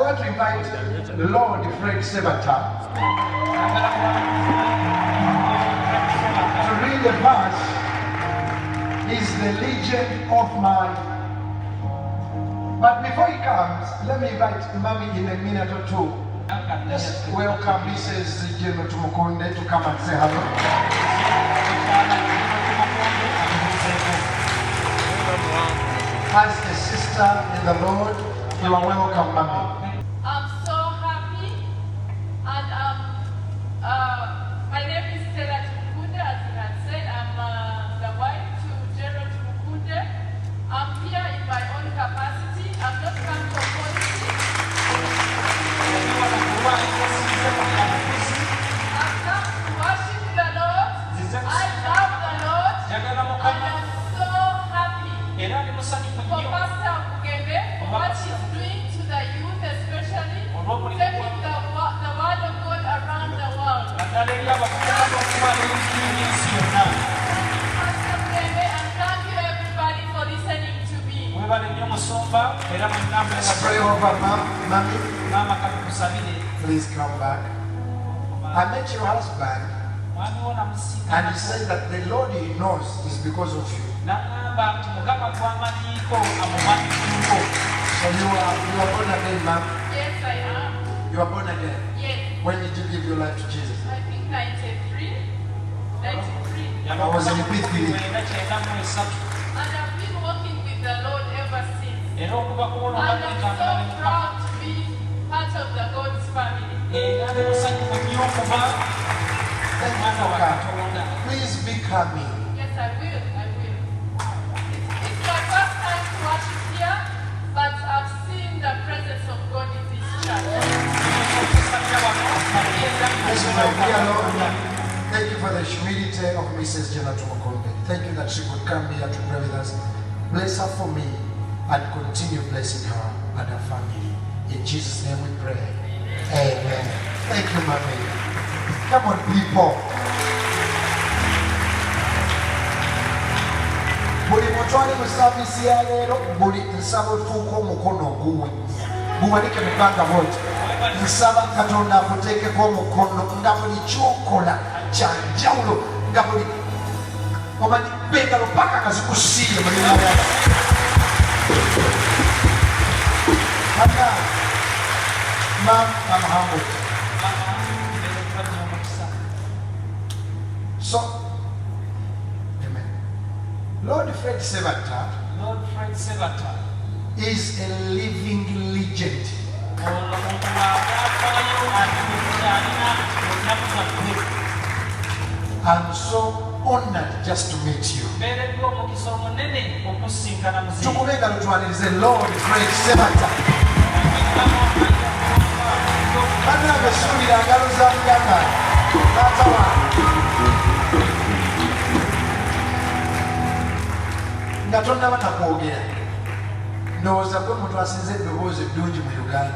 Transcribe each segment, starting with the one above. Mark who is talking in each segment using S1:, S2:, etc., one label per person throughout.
S1: want to invite Lord Fred Sebatta to read the verse. He's the legend of mine. But before he comes, let me invite Mommy in a minute or two. Just welcome Mrs. General Tumukunde to come and say hello. As a sister in the Lord, you are welcome, Mommy.
S2: I'm so happy, and my name is Stella Tumukunde, as you had said. I'm the wife to General Tumukunde. I'm here in my own capacity. I'm not come for politics. I've come to worship the Lord. I love the Lord. And I'm so happy for Pastor Bugembe, what he's doing to the youth especially, taking the word of God around the world. Pastor Bugembe, and thank you everybody for listening to me.
S1: Let's pray over Mommy. Please come back. I met your husband, and he said that the Lord he knows is because of you. So you are born again, Mom?
S2: Yes, I am.
S1: You are born again?
S2: Yes.
S1: When did you give your life to Jesus?
S2: I think 93.
S1: I was in a pit meeting.
S2: And I've been walking with the Lord ever since. And I'm so proud to be part of the God's family.
S1: Please be coming.
S2: Yes, I will. It's my first time to worship here, but I've seen the presence of God in this church.
S1: Dear Lord, thank you for the humility of Mrs. Jenna Tumukunde. Thank you that she could come here to pray with us. Bless her for me and continue blessing her and her family. In Jesus' name we pray. Amen. Thank you, Mommy. Come on, people. Buli mutwale mu saavisi ya leero buli nsaba otuuka omukono oguwunya guwanike mu bbanga bwoti nsaba Katonda akuteekeko omukono nga buli kyokola kya njawulo nga buli omanyi bengalo paka nga zikusiire mu linnya lya Mama Hamlet. So, amen. Lord Fred Sebatta is a living legend. I'm so honored just to meet you. Tukubenga lutwanirize Lord Fred Sebatta. Bana besuubira ngalo za Muganda taata wange nga tonnaba nakwogera ndowooza gwe muntu asinze eddoboozi eddungi mu Uganda.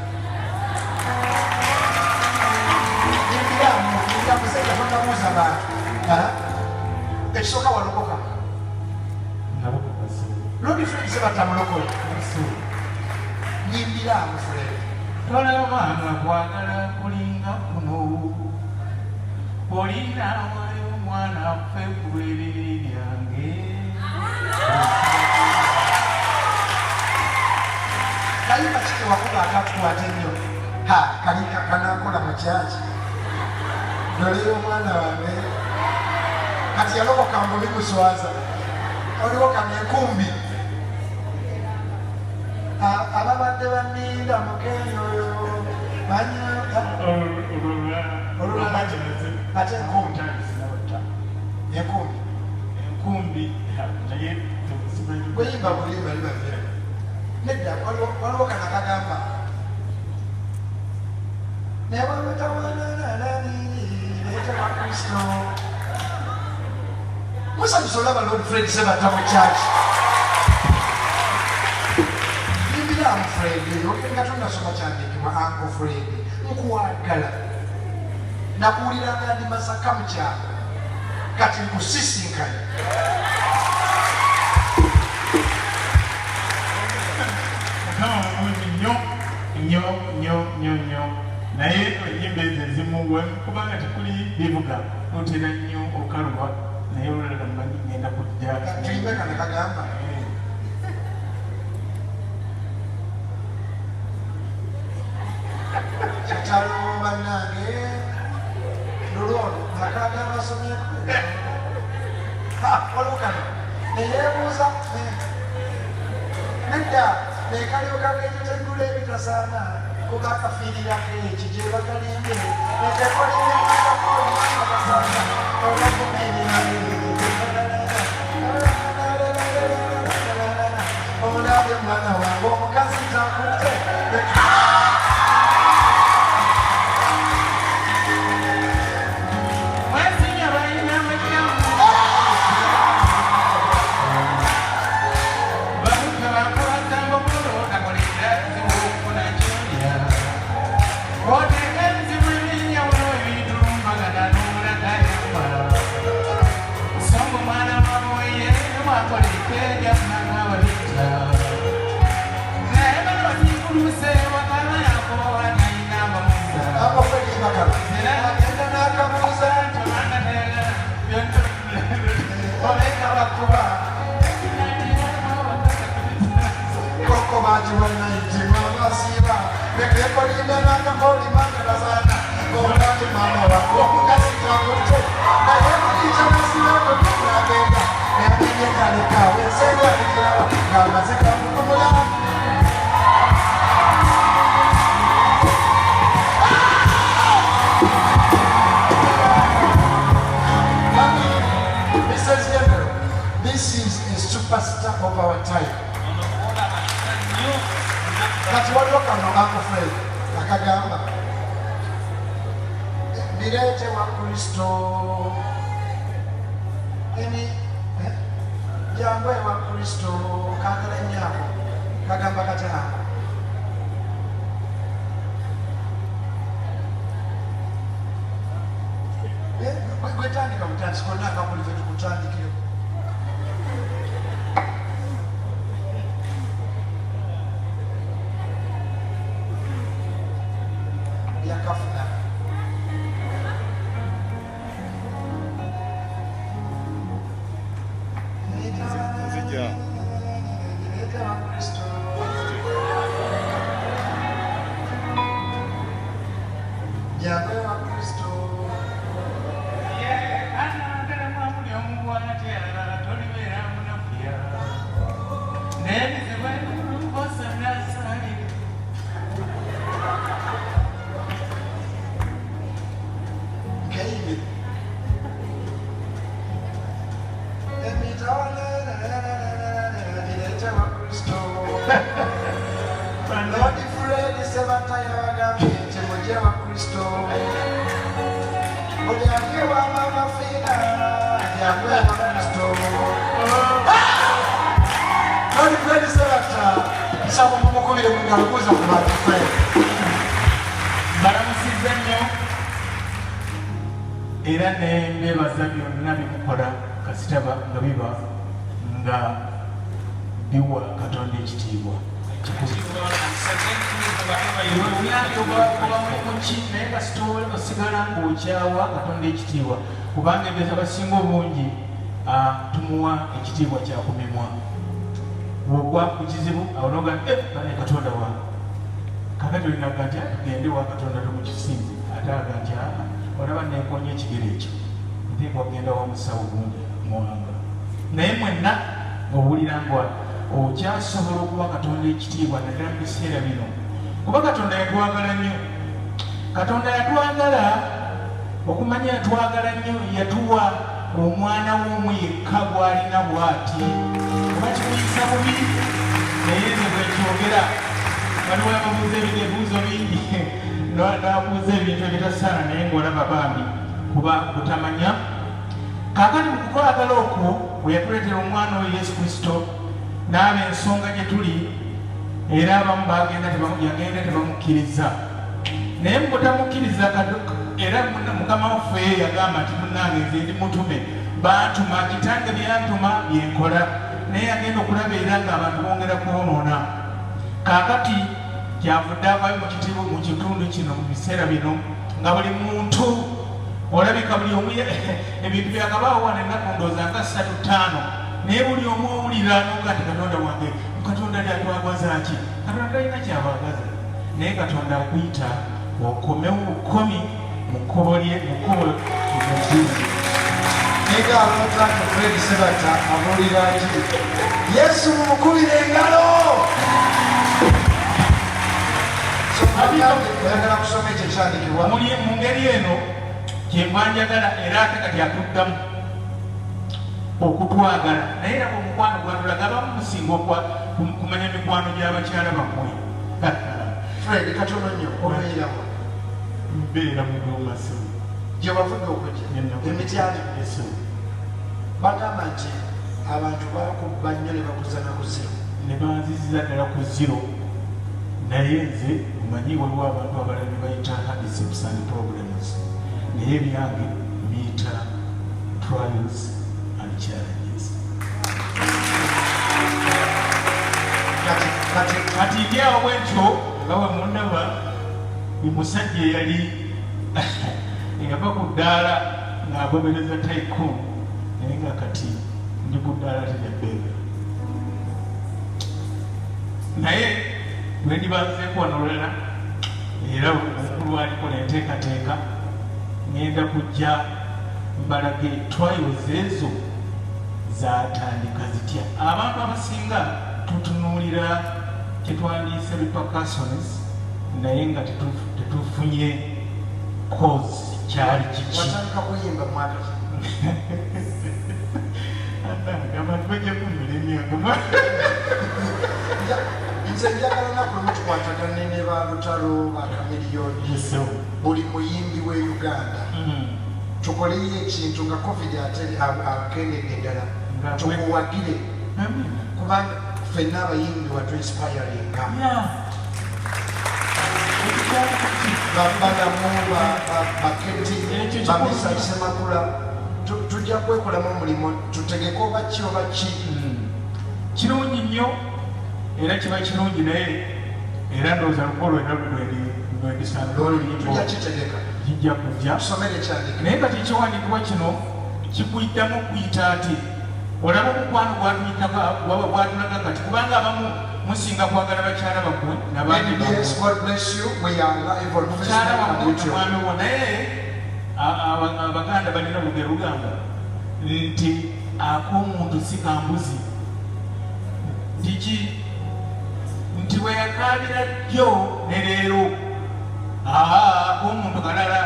S1: Yimbira musajja tonnabuuza bantu ekisooka walokoka Lodi Fred Sebatta mulokole yimbira Fred.
S3: Tolabanga kwagala kulinga kuno olina wayo omwana ffe gwebibiri byange
S1: kayimba kike wakuba akakukwata ennyo kalika kanakola mu kyaki nolera omwana wange kati yalokoka mbubi muswaza oliwo kanenkumbi ababadde baninda mukenyoyo olulala ate enkumbi gweyimba bulimba libavera nedda waliwo kana kagamba nebametawananananiretewakristo musanyusa olaba Lord Fred Sebatta mu kyaki yimbiramu Fred nga tonnasoma kyandikibwa Uncle Fred nkuwagala nakuwuliranga ndi Masaka mu kyalo kati nkusisinkanye
S3: nnyo naye ennyimba ezo ezimu kubanga tekuli bivuga otera nnyo okaluba naye olulala mmanyi ngenda kujja
S1: tuyimbe kano kagamba kitalo bannange lulwono akaga abasomyeko waliwo kano neyeebuuza nedda nekalyoka gekitegula ebitasaana kuba akafiirirako eki gye bagalimbe nekekolimbeakakolimatasaana olakumirira olabe mwana wange omukazi takutte This is a superstar of our time. Kati waliwo kano akafred akagamba bireete wa Kristo jangwe wa Kristo kagala nnyako kagamba katya gwetandika mutandisi konna akakuli fe tukutandikire yakafuna jangwe wa Kristo Sebatta yabagambye nti mujje wa Kristo buli akiwa amafiina yagwe wa Kristo Lord Fred Sebatta nsaba mumukubire mu ngalo kuza ku bantu Fred
S3: balamusiza nnyo era ne mbebaza byonna bimukola kasitaba nga biba nga biwa Katonda ekitiibwa naye kasitoole osigala ng'okyawa Katonda ekitiibwa kubanga ebyo abasinga obungi tumuwa ekitiibwa kyakumimwa bw'ogwa ku kizibu awo noga bane Katonda wange kakati olinaga nti tugende wa Katonda tomukisinzi ate aga nti olaba neekonya ekigere ekyo nteekwa kugenda wa musawo gundi muwanga naye mwenna owulira nga okyasobola okuwa Katonda ekitiibwa naddala mu biseera bino kuba Katonda yatwagala nnyo Katonda yatwagala okumanya yatwagala nnyo yatuwa omwana w'omu yekka bw'alina bw'ati oba kimuyisa bubi naye nze bwekyogera waliwo ababuuza ebibuuzo bingi n'abuuza ebintu ebitasaana naye ng'olaba bambi kuba butamanya kaakati mu kukwagala okwo bwe yatuleetera omwana we Yesu Kristo n'aba ensonga gye tuli era abamu yagenda tebamukkiriza naye mubutamukkiriza era mukama waffe yagamba nti munnange nze ndi mutume bantuma kitange byantuma byenkola naye yagenda okulaba era ng'abantu bongera kwonoona kaakati kyavudde avayo mu kitiibwa mu kitundu kino mu biseera bino nga buli muntu olabika buli omu ebintu byakabaawo wana ennaku ndowooza nga 3-5 naye buli omu owulira noga nti Katonda wange Katonda ali atwagaza ki? Katonda talina kyabagaza naye Katonda akuyita okomewo bukomi mu kkubo lye mu kkubo omujuzi.
S1: Nega alonzako Fred Sebatta abuulira nti Yesu mumukubire engalo. Oyagala kusoma ekyo ekyandikibwa
S3: mu ngeri eno kyemwanjagala era ate kati atuddamu okutwagala naye era omukwano gwatulaga abamu musinga kumanya emikwano gy'abakyala bammwe.
S1: Fred katono nnyo obeeramu
S3: mbeera mu byomasimu
S1: gye bavudde okujja emityalo bagamba nti abantu bakubba nnyo ne bakuzana ku ziro
S3: ne banziziza ddala ku ziro naye nze omanyi waliwo abantu abalala ne bayita hardships and problems naye ebyange biyita trials and challenges. Kati ndyawo bwentyo nga we mundaba ni musajja eyali yava ku ddaala ng'agobereza tycoon naye nga kati ndi ku ddaala teryabbeera naye lwe ndibanzeeko wano olulala era omukulu aliko nenteekateeka ngenda kujja mbalage trials ezo zatandika zitya. Abantu abasinga tutunuulira kyetwandiise repercussions naye nga tetufunye cause kyali kiki.
S1: watandika kuyimba mwaka
S3: abantu bajja kummira emyaka
S1: nze njagala naku lumu tukwatagane ne ba lutalo ba kamiliyoni buli muyimbi w'e Uganda tukoleyo ekintu nga covid ate akendedde ddala tukuwagire kubanga ffenna abayimbi watwensipayalinga babadamu baketi bamisa semakula tujja kwekolamu omulimu tutegeke oba ki oba ki
S3: kirungi nnyo era kiba kirungi naye era ndowooza luko lwena
S1: tujja kitegeka
S3: kijja kujja
S1: tusomere ekyandika
S3: naye kati ekyawandiikibwa kino kikuyitamu okuyita ati olaba omukwano gwatulaga kati kubanga abamu musinga kwagala bakyala bammwe nabandi bakyala bammwe wo naye abaganda balina olugero lugamba nti ak'omuntu si kambuzi nti weyakaalira jjo ne leero ak'omuntu kalala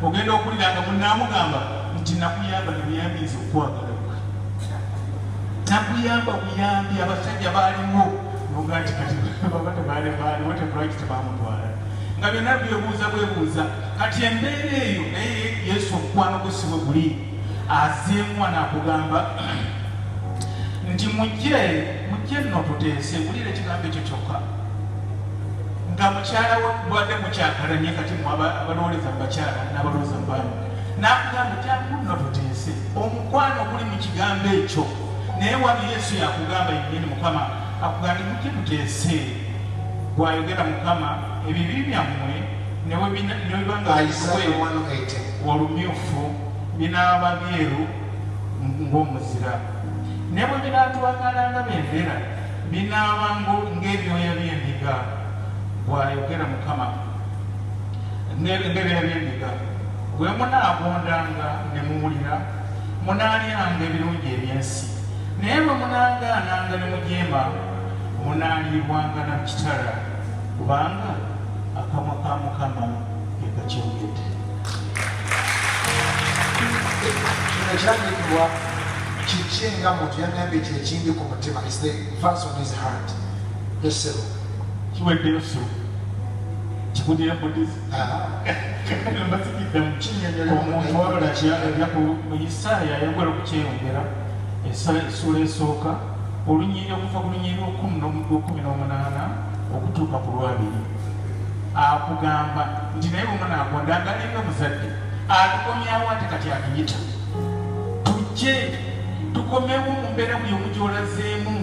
S3: ogenda okulira nga munaamugamba nti nakuyamba nebiyambiza okwagala nakuyamba buyambi abasajja baaliwo noga nti kati baba tebaaliwo tekulwaki tebamutwala nga byonna bwebuuza kati embeera eyo naye Yesu omukwano gwe si bwe guli azeemu anaakugamba nti mujje nno tuteese wulira ekigambo ekyo kyokka nga mukyala bwadde mukyakalanye kati abalowoleza mu bakyala n'abalowooza mu baami n'akugamba jangu nno tuteese omukwano oguli mu kigambo ekyo naye wano Yesu yakugamba yennyini Mukama akugamba mujje tuteese bw'ayogera Mukama ebibi byammwe ne bibanga olumyufu binaaba byeru ng'omuzira ne bwe binaatwagala nga bendera binaaba ng'ebyoya by'endiga bw'ayogera Mukama ng'ebyoya by'endiga bwe munaagondanga ne muwulira munaalyanga ebirungi eby'ensi naye bwe munaagaananga ne mujeema munaalibwanga na kitala kubanga akamwa ka Mukama ekakyogedde.
S1: kino kyandikibwa kiki nga muntu yagambye ekyo ekindi ku mutima is the verse on his heart yesero
S3: kiweddeyo so kikudira budizi mbasikiddamu omuntu wabala mu Isaaya yagwera okukyeyongera essula esooka okuva ku lunyiri 18 okutuuka ku 2 akugamba nti naye bwemunagondanga alinga muzadde atukomyawo ate kati atuyita tujje tukomewo mu mbeera buli omu gy'olazeemu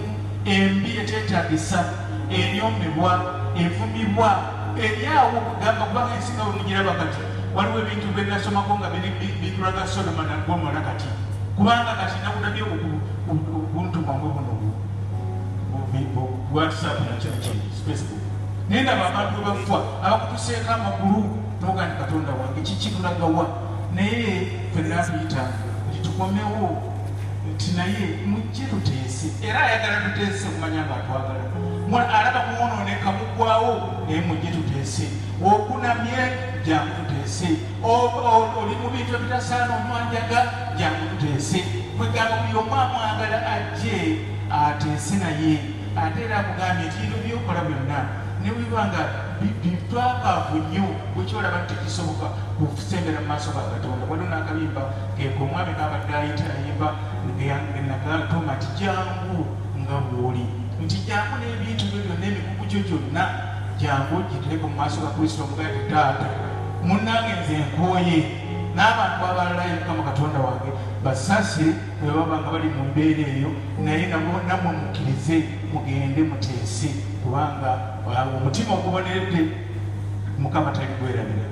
S3: embi eteetaagisa enyomebwa evumibwa eryawo okugamba kubanga ensinga bwemugiraba kati waliwo ebintu byenasomako nga bitulaga Sodoma na Gomora kati kubanga kati nakudabye obuntu bwangwe buno WhatsApp Facebook naye ndaba abantu bafa abakutuseeko amagulu nogandi Katonda wange kiki tulagawa naye fenna tuyita nti tukomewo nti naye mujje tuteese era ayagala tuteese kumanya nga atwagala alaba muwonooneka mugwawo naye mujje tuteese okunamye jangu tuteese oli mu bintu ebitasaana omwanjaga jangu tuteese kwegamba buli omu amwagala ajje ateese naye ate era akugambye nti bino byokola byonna ne wibanga bitwakaavu nnyo bwekyolaba nti tekisoboka kusembera mu maaso ga Katonda waliwo n'akabimba omwami n'abadde ayita ayimba nagatoma nti jangu nga bw'oli nti jangu n'ebintu byo byonna emikugu gyo gyonna jangu gitereke mu maaso ga Kristo omugati taata munnange nze nkooye n'abantu abalala Mukama Katonda wange basasire bwe baba nga bali mu mbeera eyo naye namwe mukkirize mugende muteese kubanga omutima oguboneredde Mukama taligwerabira.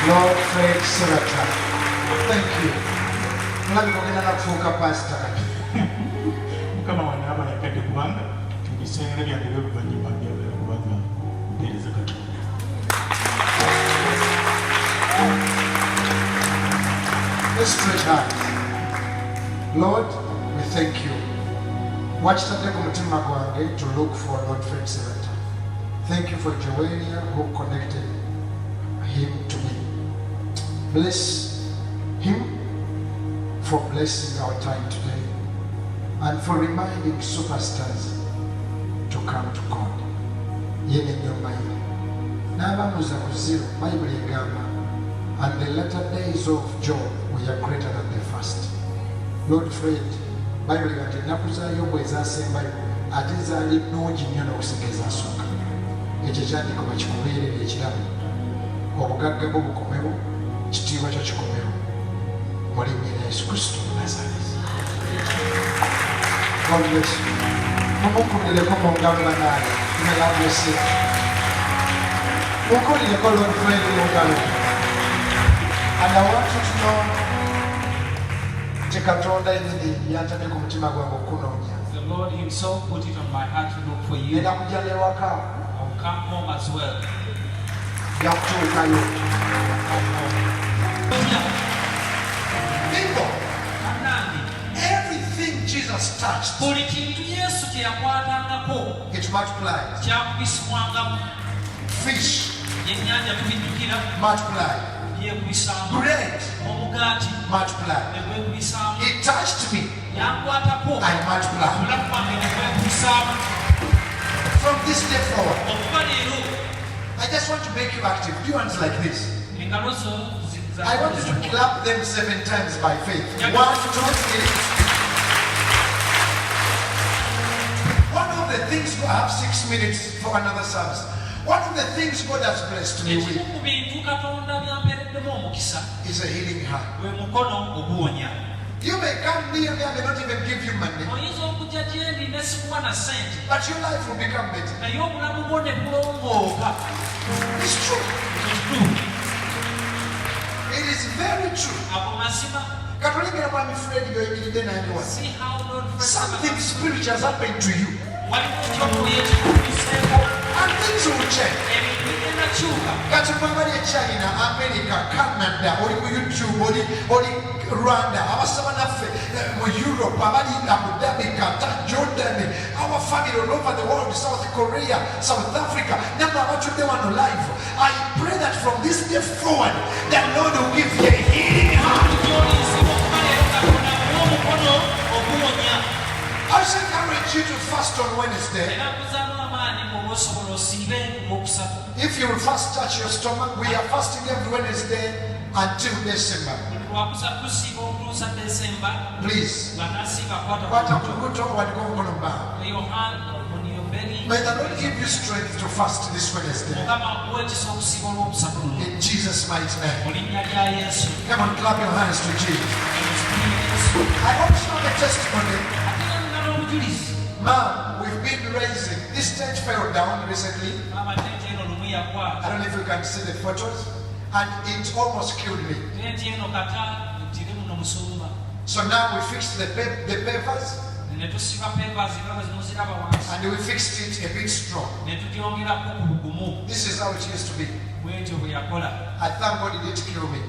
S1: Lord Fred Sebatta, thank you. Mulabika ogenda nakufuuka pasita kati.
S3: Mukama wange aba yagadde kubanga ebiseera byange by'oluvannyuma byagala kubanga mpeereza Katonda.
S1: Let's stretch hands. Lord, we thank you. Watch the mutima gwange to look for Lord Fred Sebatta. Thank you for Joelia who connected him to me. Bless him for blessing our time today and for reminding superstars to come to God. Yene nyomaine. Nabamuza kuziro Bible egamba, and the latter days of Job were greater than the first. Lord Fred, Bible gati nakuzayo bwezasembayo ate zaali nnungi nnyo n'okusinga ezasooka. Ekyo kyandiko bakikubeerera ekiramu. Obugagga bwo bukomewo, kitiibwa kyo kikomewo. Mu linnya lya Yesu Kristo Nazareti. God bless you. Mumukulireko mu ngalo banaye. May God bless you. Mukulireko Lord Fred mu ngalo. And I want you to know Katonda yennyini yantadde ku mutima gwange okunoonya.
S4: The Lord himself put it on my heart to look for you.
S1: Era kujja n'ewaka.
S4: I'll come home as well.
S1: Yakutuukayo. People, everything Jesus touched,
S4: buli kintu Yesu kye yakwatangako
S1: it multiplied.
S4: kyakubisibwangamu.
S1: Fish
S4: Ennyanja tubijjukira
S1: multiplied.
S4: byekubisaamu.
S1: Bread
S4: Omugaati
S1: multiplied.
S4: negwekubisaamu.
S1: It touched me.
S4: Yankwatako.
S1: I multiplied.
S4: Obulamu bwange negwekubisaamu.
S1: From this day forward,
S4: okuva leero
S1: I just want to make you active. Do hands like this.
S4: engalo zo
S1: I want you to clap them 7 times by faith. 1, 2, 3. One of the things, I have 6 minutes for another service. One of the things God has blessed me
S4: ekimu
S1: with
S4: ku bintu Katonda byampeereddemu omukisa
S1: is a healing hand.
S4: gwe mukono oguwonya.
S1: You may come near me, I may not even give you money,
S4: oyinza okujja gyendi nesikuwa na sente
S1: but your life will become better.
S4: naye obulamu bwo ne bulongooka.
S1: It's true.
S4: Ekituufu.
S1: It is very true.
S4: Ago mazima.
S1: Katolengera mwami Fred yoyimiridde nange wano.
S4: See how Lord
S1: Something spiritual has happened to you.
S4: waliwo ekyokulya ekikubiseeko
S1: And things will change.
S4: ebintu bigenda kyuka.
S1: Kati mwabali e China, America, Canada, oli mu YouTube, oli Rwanda, abasaba naffe mu Europe, abali Abu Dhabi, Qatar, Jordan, our family all over the world, South Korea, South Africa, namwe abatudde wano live. I pray that from this day forward, the Lord will give you a healing hand.
S4: Gy'olinzibwa okuba leero Katonda n'omukono oguwonya.
S1: I should encourage you to fast on Wednesday.
S4: Era kuzaamu amaanyi bw'oba osobola osiibe olwokusatu.
S1: If you will fast touch your stomach, we are fasting every Wednesday until December.
S4: Lwakusatu tusiiba okutuusa Desemba.
S1: Please.
S4: Banaasiiba kwata
S1: Kwata
S4: ku
S1: ku lubuto wadde omukono mbawo.
S4: lay your hand on your belly.
S1: May the Lord give you strength to fast this Wednesday.
S4: Mukama akuwa ekisa okusiiba olwokusatu luno.
S1: In Jesus' mighty name.
S4: Mu linnya lya Yesu.
S1: Come on, clap your hands to Jesus.
S4: Yesu.
S1: I also have a testimony.
S4: Ate nga nina n'obujulizi.
S1: Mom, we've we've been raising. This stage fell down recently. I don't know if you can see the photos. And it almost killed me. So now we fixed the pavers. And we fixed it a bit strong. This is how it used to be. I thank God it didn't kill me.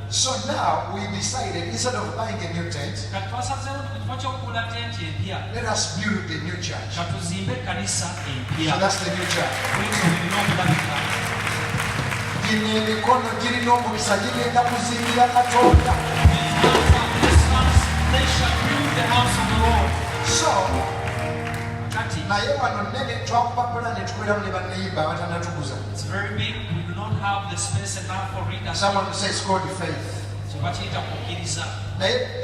S1: So now we decided, instead of buying a new tent, let us build a new church. So that's the new church. So
S4: it's very big. We do not have the space enough for it.
S1: Someone says it's called faith.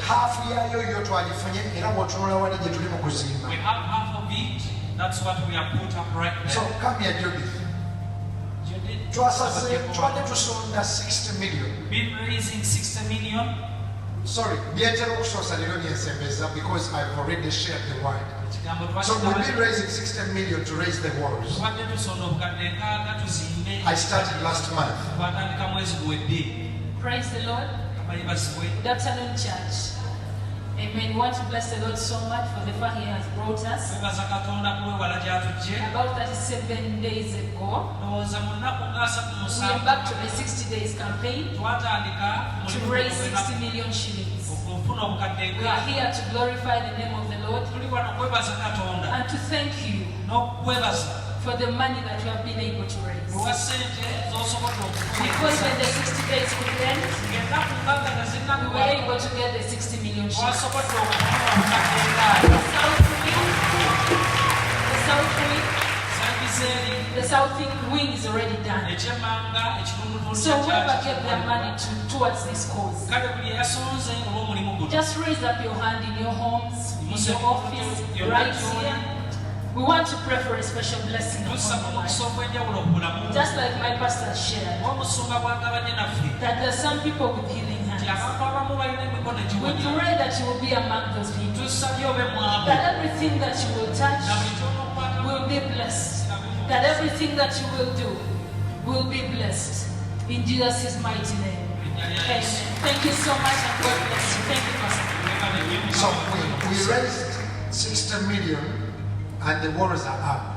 S1: Half
S4: we have half of it. That's what we have put up right now.
S1: So come here, Judith. Trying to sold 60 million.
S4: Been raising 60 million.
S1: Sorry, because I've already shared the word. So we've been raising 60 million to raise the walls. I started last month.
S2: Praise the Lord. Good afternoon, church. Amen. We want to bless the Lord so much for the fact He has brought us. About 37 days ago, we went back to the 60 days campaign to raise 60 million shillings. We are here to glorify the name of the Lord and to thank you for the money that we have been able to raise. Because when the 60 days could end, we were able to get the 60 million shillings. The south wing is already done. So whoever gave their money towards this cause, just raise up your hand in your homes, in your office, right here. We want to pray for a special blessing upon your life. Just like my pastor shared, that there are some people with healing hands. We pray that you will be among those people. That everything that you will touch will be blessed. That everything that you will do will be blessed. In Jesus' mighty name. Amen. Thank you so much and God bless you. Thank you, Pastor.
S1: So we raised 60 million and the walls are up.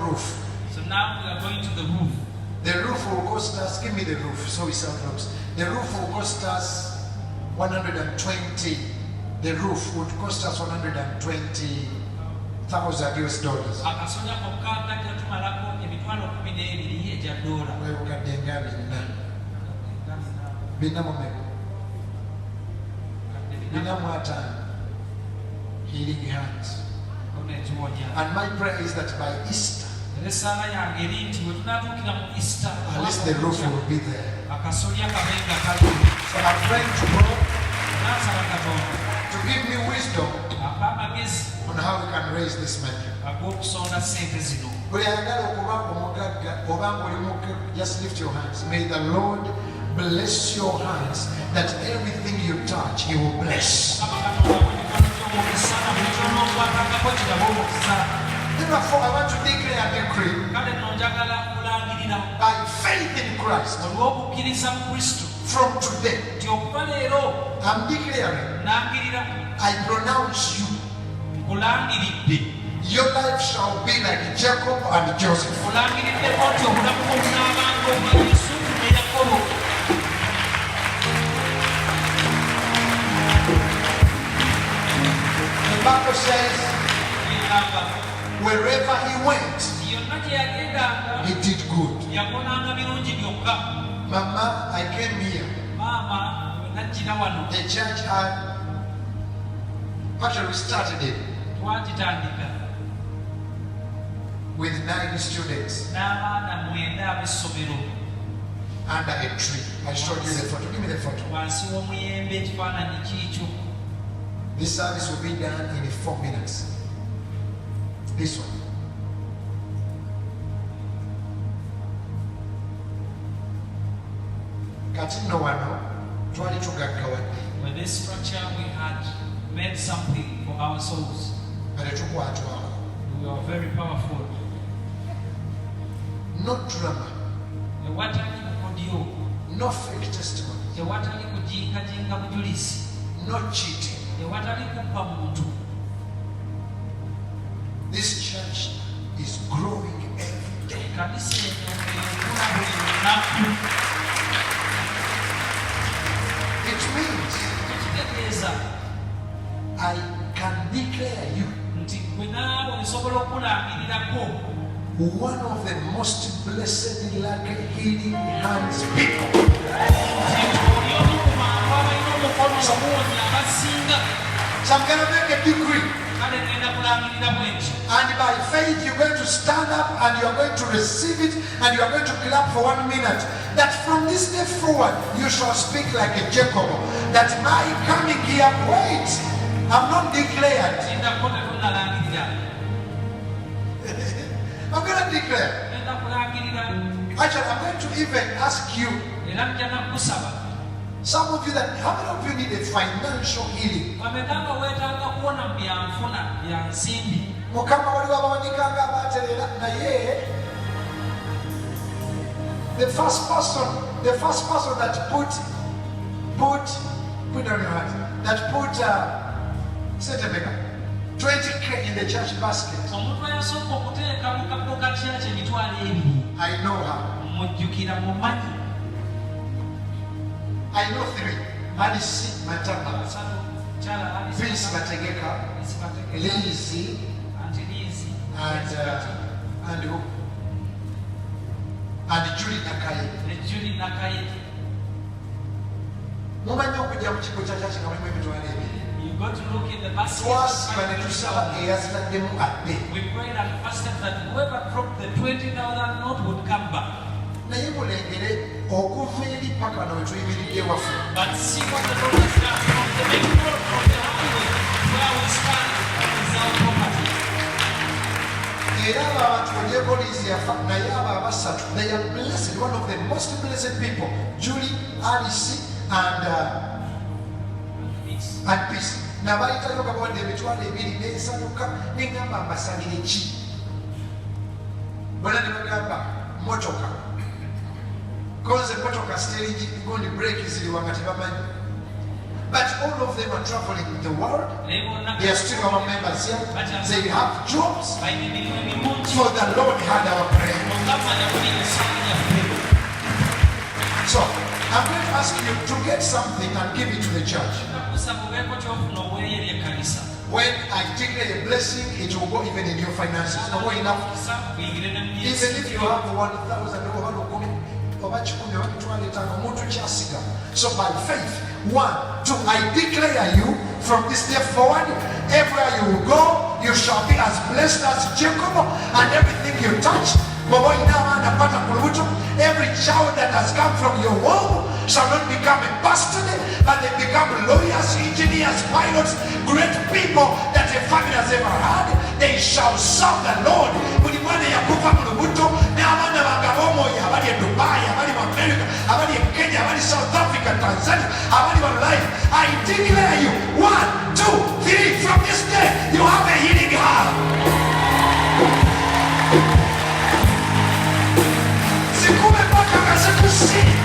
S1: Roof.
S4: So now we are going to the roof.
S1: The roof will cost us, give me the roof, so we sell rooms. The roof will cost us 120. The roof would cost us $120,000 US. Healing hands. And my prayer is that by Easter, at least the roof will be there. So I'm praying to God to give me wisdom on how we can raise this money. Just lift your hands. May the Lord bless your hands, that everything you touch, He will bless. Therefore, I want to declare a decree by faith in Christ. From today, I'm declaring, I pronounce you. Your life shall be like Jacob and Joseph. The Bible says, wherever he went, he did good. Mama, I came here. The church had actually started it with 9 students under a tree. I showed you the photo. Give me the photo. This service will be done in 4 minutes. This one. kati nno wano twali tugaggawadde
S4: With this structure, we had made something for our souls.
S1: nga tetukwatwako.
S4: We were very powerful.
S1: No drama,
S4: Tewatali audio,
S1: no fake testimony,
S4: tewatali kujingajinga bujulizi,
S1: no cheating.
S4: tewatali kubba muntu.
S1: This church is growing every day.
S4: Kanisa eno ekula buli lunaku.
S1: It means
S4: Tekitegeeza
S1: I can declare you
S4: nti gwe naawe osobola okulangirirako
S1: one of the most blessed, lucky, healing hands people.
S4: nti oli omu ku bantu abalina omukono omuwonya abasinga.
S1: So I'm going to make a decree.
S4: Kale ngenda kulangirira bweki.
S1: And by faith, you're going to stand up and you're going to receive it and you're going to clap for 1 minute. That from this day forward, you shall speak like a Jacob. That my coming here, wait, I'm not declared.
S4: Ngenda kote tunalangirira.
S1: I'm going to declare.
S4: Ngenda kulangirira.
S1: Actually, I'm going to even ask you,
S4: Era nja nakusaba.
S1: some of you that, how many of you need a financial healing?
S4: Bamekanga weetaaga kuwona mu byanfuna bya nsimbi.
S1: Mukama waliwo abawanyikanga abaterera naye the first person that put down your hand, that put Setebeka 20K in the church basket.
S4: Omuntu ayasooka okuteeka mu kabuga ka kyaki emitwalo 2.
S1: I know her.
S4: Mujjukira mumanyi.
S1: I know 3. Alice Matamba,
S4: Asatu, Kyala Alice
S1: Prince
S4: Matamba,
S1: Bategeka,
S4: Alice Bategeka,
S1: Lizzie,
S4: Auntie Lizzie,
S1: and who? And Julie Nakaye.
S4: ne Julie Nakaye.
S1: Mumanyi okujja mu kigo kya kyaki nga mulimu emitwalo 2.
S4: You got to look in the basket.
S1: Twasiba ne tusaba eyazitaddemu abbe.
S4: We prayed and fasted that whoever dropped the 20,000 note would come back.
S1: Naye mulengere okuva eri paka wano we tuyimiridde ewaffe.
S4: But see what the Lord has done from the main road, from the highway, where we stand is our property.
S1: Era abo abantu ogyeko liizi yafa naye abo abasatu, they are blessed, one of the most blessed people, Julie, Alice and Peace. Nabayitayo nga bawadde emitwalo 2 n'ensanyuka neŋŋamba mbasalire ki? Bonna ne bagamba motoka. Konze motoka steeringi gundi breeki ziriwa nga tebamanyi. But all of them are traveling the world. They are still our members here. They have jobs. For the Lord had our prayer. So, I'm going to ask you to get something and give it to the church. When I declare a blessing, it will go even in your finances. Not go enough. Even if you have 1,000 so by faith, 1, 2, I declare you from this day forward, everywhere you will go, you shall be as blessed as Jacob, and everything you touch, every child that has come from your womb shall not become a bastard, but they become lawyers, engineers, pilots, great people that a family has ever had. They shall serve the Lord. South Africa, Tanzania, life. I declare you 1, 2, 3 from this day you have a healing heart. Sikume mpaka kaze kusi.